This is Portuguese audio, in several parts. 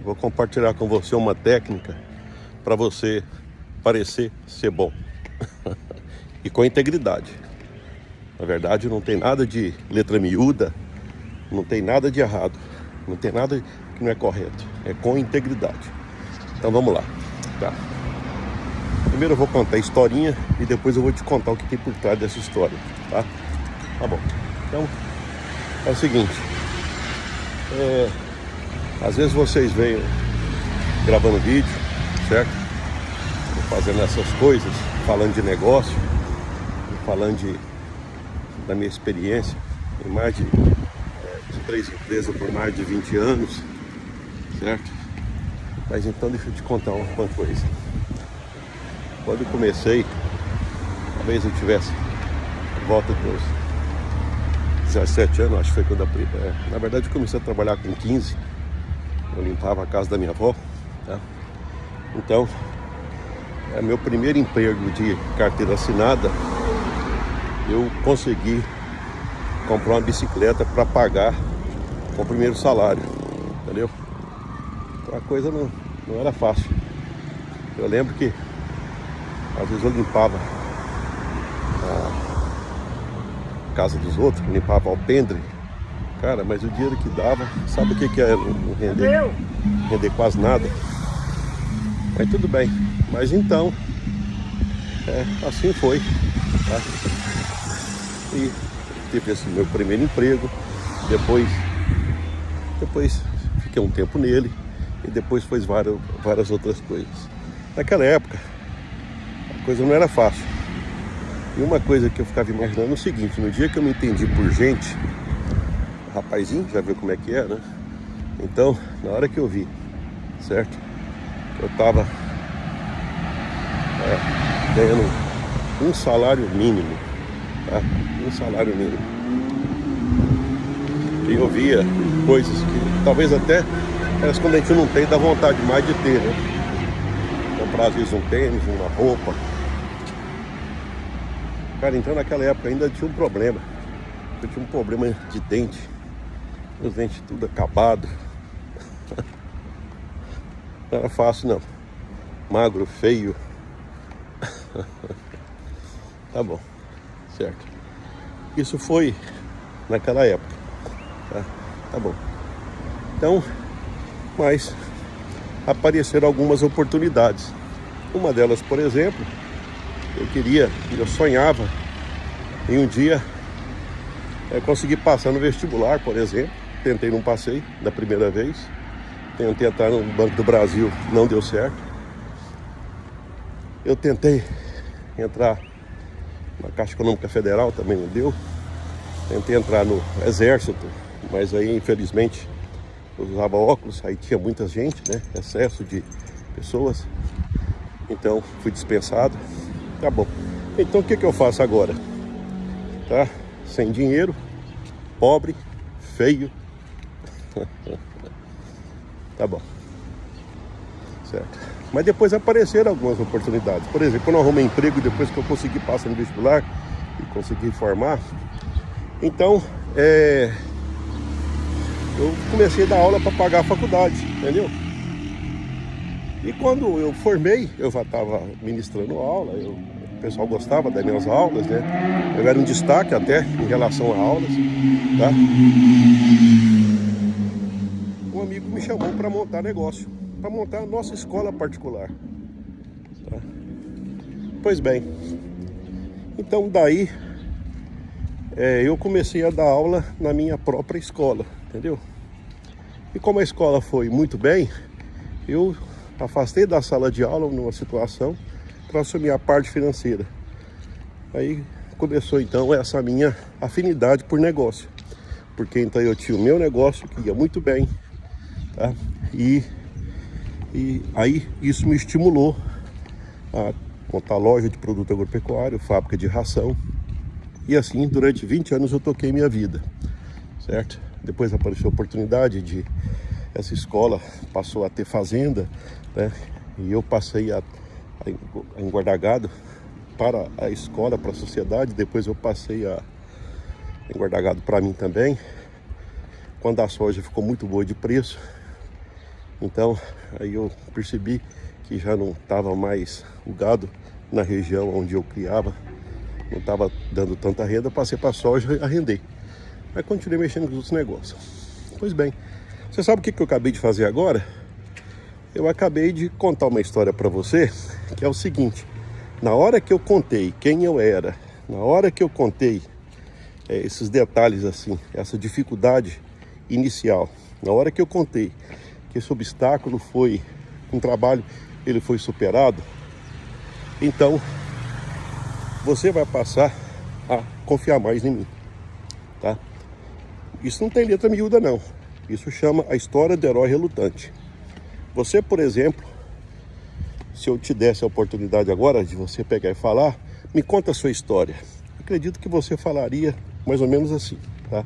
Vou compartilhar com você uma técnica para você parecer ser bom e com integridade. Na verdade, não tem nada de letra miúda, não tem nada de errado, não tem nada que não é correto, é com integridade. Então vamos lá, tá? Primeiro eu vou contar a historinha e depois eu vou te contar o que tem por trás dessa história, tá? Tá bom. Então é o seguinte, às vezes vocês veem gravando vídeo, certo? Fazendo essas coisas, falando de negócio, falando da minha experiência em mais de 3 empresas por mais de 20 anos, certo? Mas então deixa eu te contar uma coisa. Quando eu comecei, talvez eu tivesse por volta dos 17 anos, acho que foi quando na verdade eu comecei a trabalhar com 15. Eu limpava a casa da minha avó, tá? Então, meu primeiro emprego de carteira assinada, eu consegui comprar uma bicicleta para pagar com o primeiro salário, entendeu? Então a coisa não era fácil. Eu lembro que às vezes eu limpava a casa dos outros, limpava alpendre, cara, mas o dinheiro que dava, sabe o que era? Não render quase nada. Mas tudo bem. Mas então, assim foi, tá? E tive esse meu primeiro emprego, depois fiquei um tempo nele e depois fez várias outras coisas. Naquela época, a coisa não era fácil. E uma coisa que eu ficava imaginando é o seguinte: no dia que eu me entendi por gente, rapazinho, já viu como é que é, né? Então, na hora que eu vi, certo? Eu tava ganhando um salário mínimo, tá? Um salário mínimo. E eu via coisas que talvez até quando a gente não tem, dá vontade mais de ter, né? Comprar às vezes um tênis, uma roupa. Cara, então naquela época ainda tinha um problema. Eu tinha um problema de dente. Os dentes tudo acabado. Não era fácil não. Magro, feio. Tá bom, certo. Isso foi naquela época, tá bom. Então, mas apareceram algumas oportunidades. Uma delas, por exemplo, eu sonhava em um dia conseguir passar no vestibular, por exemplo. Tentei, não passei da primeira vez. Tentei entrar no Banco do Brasil, não deu certo. Eu tentei entrar na Caixa Econômica Federal, também não deu. Tentei entrar no Exército, mas aí infelizmente eu usava óculos, aí tinha muita gente, né? Excesso de pessoas. Então fui dispensado. Tá bom. Então o que eu faço agora? Tá? Sem dinheiro, pobre, feio. Tá bom. Certo. Mas depois apareceram algumas oportunidades. Por exemplo, quando eu arrumei emprego, depois que eu consegui passar no vestibular e consegui formar, então eu comecei a dar aula para pagar a faculdade, entendeu? E quando eu formei, eu já estava ministrando aula, o pessoal gostava das minhas aulas, né? Eu era um destaque até em relação a aulas, tá? Um amigo me chamou para montar negócio, para montar a nossa escola particular, tá? Pois bem, então daí eu comecei a dar aula na minha própria escola, entendeu? E como a escola foi muito bem, eu afastei da sala de aula numa situação para assumir a parte financeira. Aí começou então essa minha afinidade por negócio, porque então eu tinha o meu negócio que ia muito bem, tá? E aí isso me estimulou a montar loja de produto agropecuário, fábrica de ração. E assim, durante 20 anos eu toquei minha vida, certo? Depois apareceu a oportunidade de... Essa escola passou a ter fazenda, né? E eu passei a engordar gado para a escola, para a sociedade. Depois eu passei a engordar gado para mim também. Quando a soja ficou muito boa de preço, Então aí eu percebi que já não estava mais o gado na região onde eu criava, não estava dando tanta renda, passei para soja e arrendei. Mas continuei mexendo com os outros negócios. Pois bem, você sabe o que eu acabei de fazer agora? Eu acabei de contar uma história para você, que é o seguinte: na hora que eu contei quem eu era, na hora que eu contei esses detalhes assim, essa dificuldade inicial, na hora que eu contei que esse obstáculo foi um trabalho, ele foi superado, então você vai passar a confiar mais em mim, tá? Isso não tem letra miúda não, isso chama a história do herói relutante. Você, por exemplo, se eu te desse a oportunidade agora de você pegar e falar, me conta a sua história, acredito que você falaria mais ou menos assim, tá?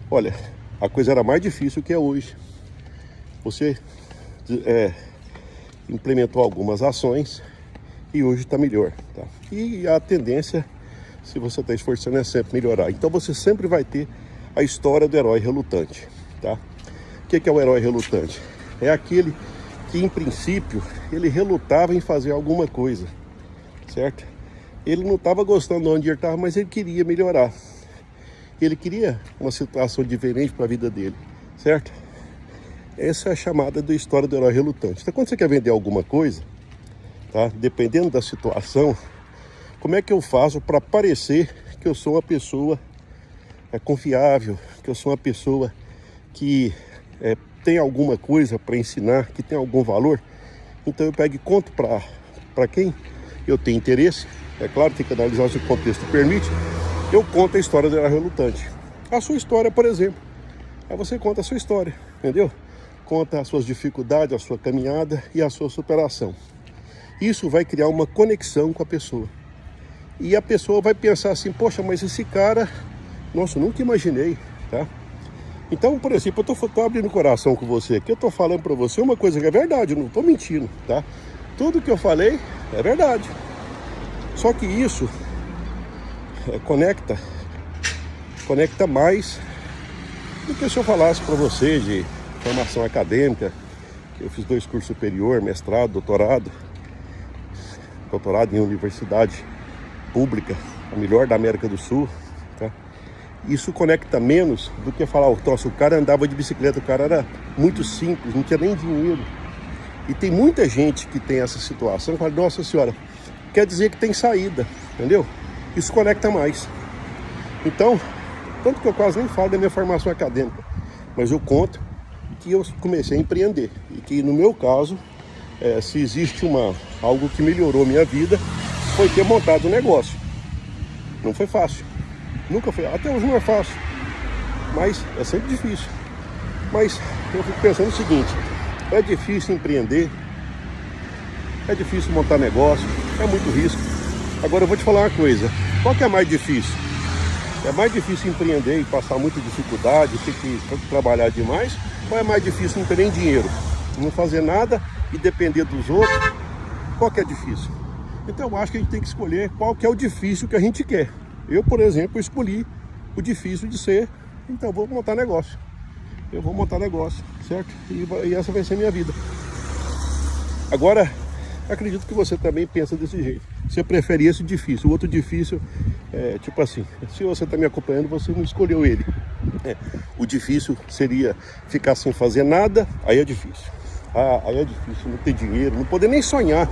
Olha, a coisa era mais difícil que é hoje. Você implementou algumas ações e hoje está melhor, tá? E a tendência, se você está esforçando, é sempre melhorar. Então você sempre vai ter a história do herói relutante, tá? O que é o herói relutante? É aquele que, em princípio, ele relutava em fazer alguma coisa, certo? Ele não estava gostando de onde ele estava, mas ele queria melhorar. Ele queria uma situação diferente para a vida dele, certo? Essa é a chamada da história do herói relutante. Então, quando você quer vender alguma coisa, tá? Dependendo da situação, como é que eu faço para parecer que eu sou uma pessoa confiável, que eu sou uma pessoa que tem alguma coisa para ensinar, que tem algum valor? Então eu pego e conto para quem eu tenho interesse. É claro, tem que analisar se o contexto permite. Eu conto a história do herói relutante. A sua história, por exemplo. Aí você conta a sua história, entendeu? Conta as suas dificuldades, a sua caminhada e a sua superação. Isso vai criar uma conexão com a pessoa. E a pessoa vai pensar assim: poxa, mas esse cara, nossa, eu nunca imaginei, tá? Então, por exemplo, eu tô abrindo o coração com você aqui, eu tô falando para você uma coisa que é verdade, eu não tô mentindo, tá? Tudo que eu falei é verdade. Só que isso conecta mais do que se eu falasse para você de formação acadêmica, que eu fiz 2 cursos superiores, mestrado, doutorado em universidade pública, a melhor da América do Sul, tá? Isso conecta menos do que falar: nossa, o cara andava de bicicleta, o cara era muito simples, não tinha nem dinheiro. E tem muita gente que tem essa situação e fala: nossa senhora, quer dizer que tem saída, entendeu? Isso conecta mais. Então, tanto que eu quase nem falo da minha formação acadêmica, mas eu conto que eu comecei a empreender. E que no meu caso, se existe algo que melhorou minha vida, foi ter montado um negócio. Não foi fácil. Nunca foi, até hoje não é fácil. Mas é sempre difícil. Mas eu fico pensando o seguinte: é difícil empreender, é difícil montar negócio, é muito risco. Agora eu vou te falar uma coisa: qual que é mais difícil? É mais difícil empreender e passar muita dificuldade, ter que trabalhar demais? Ou é mais difícil não ter nem dinheiro, não fazer nada e depender dos outros? Qual que é difícil? Então eu acho que a gente tem que escolher qual que é o difícil que a gente quer. Eu, por exemplo, escolhi o difícil de ser, então vou montar negócio. Eu vou montar negócio, certo? E essa vai ser a minha vida. Agora, acredito que você também pensa desse jeito. Você prefere esse difícil. O outro difícil é tipo assim: se você está me acompanhando, você não escolheu ele. O difícil seria ficar sem fazer nada, aí é difícil. Aí é difícil não ter dinheiro, não poder nem sonhar.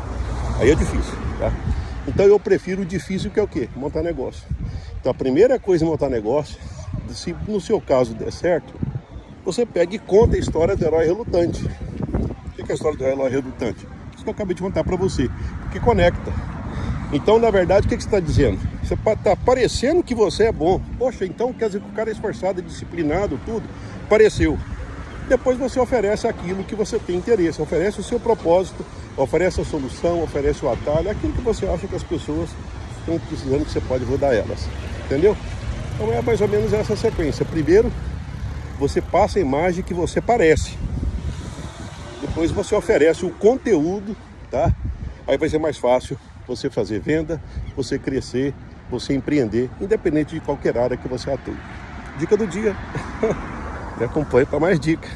Aí é difícil, tá? Então eu prefiro o difícil, que é o quê? Montar negócio. Então a primeira coisa em montar negócio, se no seu caso der certo, você pega e conta a história do herói relutante. O que é a história do herói relutante? Isso que eu acabei de contar para você, porque conecta. Então, na verdade, o que você está dizendo? Você está parecendo que você é bom. Poxa, então quer dizer que o cara é esforçado, disciplinado, tudo. Pareceu. Depois você oferece aquilo que você tem interesse, oferece o seu propósito, oferece a solução, oferece o atalho, aquilo que você acha que as pessoas estão precisando, que você pode rodar elas. Entendeu? Então é mais ou menos essa sequência. Primeiro, você passa a imagem que você parece. Depois você oferece o conteúdo, tá? Aí vai ser mais fácil você fazer venda, você crescer, você empreender, independente de qualquer área que você atue. Dica do dia. Me acompanhe para mais dicas.